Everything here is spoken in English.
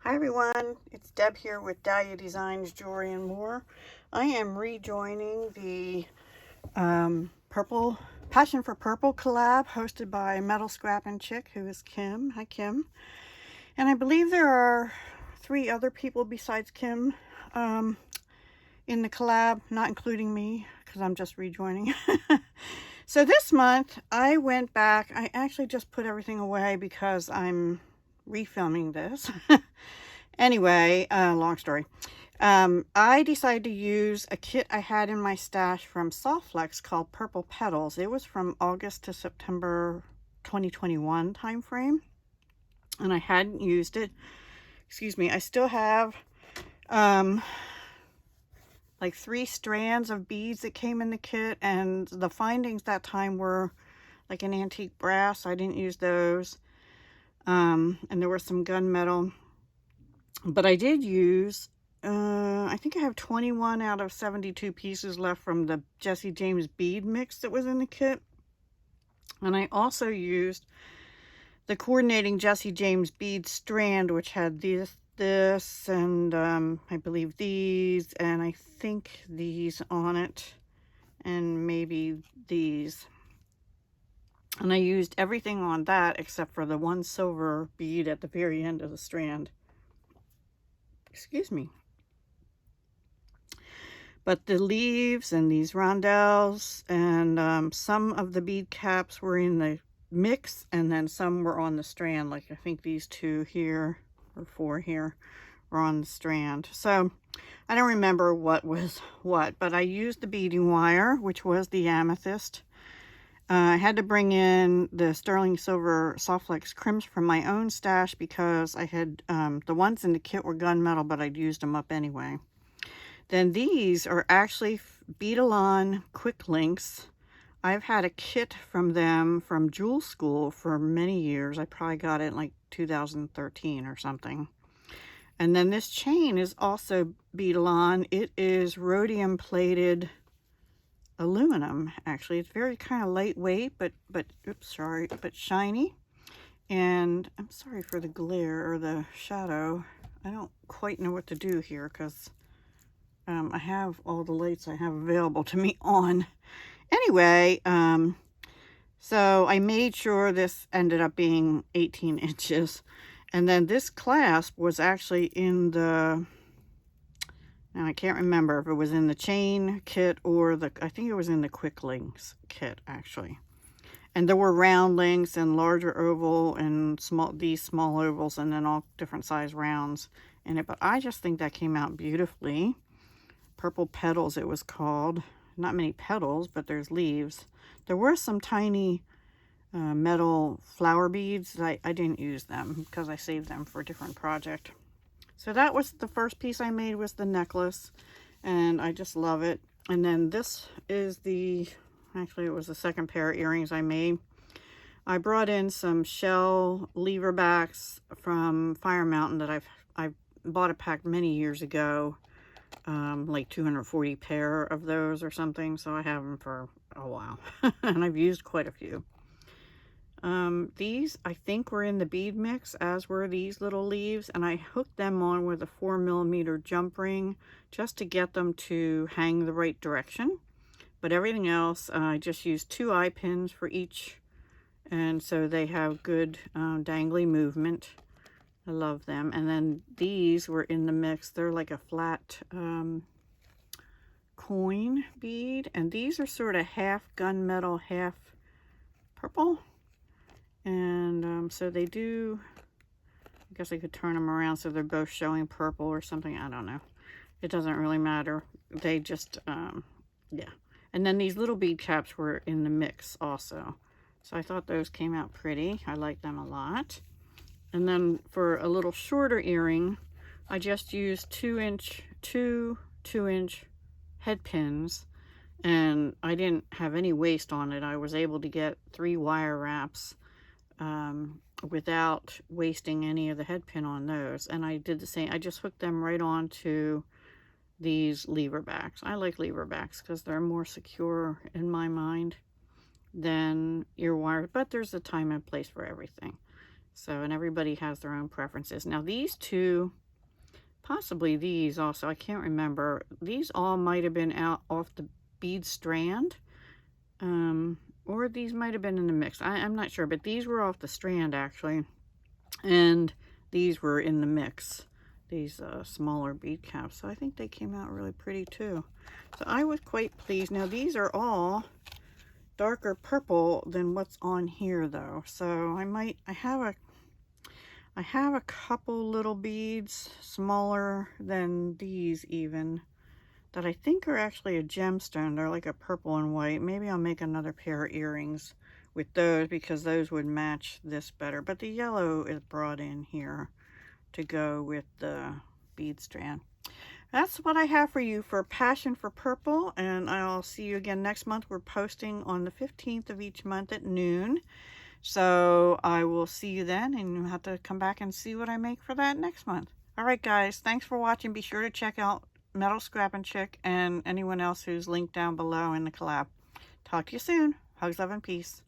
Hi everyone, it's Deb here with Dahlia Designs, Jewelry and More. I am rejoining the Passion for Purple collab hosted by MetalScrappinChic, who is Kim. Hi Kim. And I believe there are 3 other people besides Kim in the collab, not including me because I'm just rejoining. So this month I went back. I actually just put everything away because I'm refilming this. Anyway, long story. I decided to use a kit I had in my stash from Softflex called Purple Petals. It was from August to September 2021 time frame, and I hadn't used it. Excuse me. I still have like 3 strands of beads that came in the kit, and the findings that time were like an antique brass. I didn't use those, and there was some gunmetal. But I did use, I think I have 21 out of 72 pieces left from the Jesse James bead mix that was in the kit. And I also used the coordinating Jesse James bead strand, which had this, and I believe these, and I think these on it, and maybe these. And I used everything on that except for the one silver bead at the very end of the strand. Excuse me. But the leaves and these rondelles and some of the bead caps were in the mix, and then some were on the strand. Like I think these 2 here or 4 here were on the strand. So I don't remember what was what, but I used the beading wire, which was the amethyst. I had to bring in the sterling silver Softflex crimps from my own stash because I had the ones in the kit were gunmetal, but I'd used them up anyway. Then these are actually Beadalon quick links. I've had a kit from them from Jewel School for many years. I probably got it in like 2013 or something. And then this chain is also Beadalon. It is rhodium plated aluminum. Actually, it's very kind of lightweight, but oops, sorry, but shiny. And I'm sorry for the glare or the shadow. I don't quite know what to do here because I have all the lights I have available to me on. Anyway, so I made sure this ended up being 18 inches. And then this clasp was actually in the, now I can't remember if it was in the chain kit or the, I think it was in the quick links kit actually. And there were round links and larger oval and these small ovals, and then all different size rounds in it. But I just think that came out beautifully. Purple Petals it was called. Not many petals, but there's leaves. There were some tiny metal flower beads. I didn't use them because I saved them for a different project. So that was the first piece I made, was the necklace, and I just love it. And then this is actually it was the second pair of earrings I made. I brought in some shell lever backs from Fire Mountain that I bought a pack many years ago, like 240 pair of those or something. So I have them for a while and I've used quite a few. These I think were in the bead mix, as were these little leaves, and I hooked them on with a 4mm jump ring just to get them to hang the right direction. But everything else, I just used 2 eye pins for each, and so they have good dangly movement. I love them. And then these were in the mix. They're like a flat coin bead, and these are sort of half gunmetal, half purple. And so they do, I guess I could turn them around so they're both showing purple or something. I don't know. It doesn't really matter. They just, yeah. And then these little bead caps were in the mix also. So I thought those came out pretty. I like them a lot. And then for a little shorter earring, I just used 2-inch head pins. And I didn't have any waste on it. I was able to get 3 wire wraps without wasting any of the head pin on those. And I did the same. I just hooked them right on to these lever backs. I like lever backs because they're more secure in my mind than ear wire, but there's a time and place for everything. So, and everybody has their own preferences. Now these two, possibly these also, I can't remember. These all might have been out off the bead strand. Or these might have been in the mix. I'm not sure, but these were off the strand actually. And these were in the mix. These smaller bead caps. So I think they came out really pretty too. So I was quite pleased. Now these are all darker purple than what's on here though. So I have a couple little beads smaller than these even that I think are actually a gemstone. They're like a purple and white. Maybe I'll make another pair of earrings with those because those would match this better. But the yellow is brought in here to go with the bead strand. That's what I have for you for Passion for Purple, and I'll see you again next month. We're posting on the 15th of each month at noon. So I will see you then, and you'll have to come back and see what I make for that next month. All right, guys, thanks for watching. Be sure to check out MetalScrappinChick and anyone else who's linked down below in the collab. Talk to you soon. Hugs, love, and peace.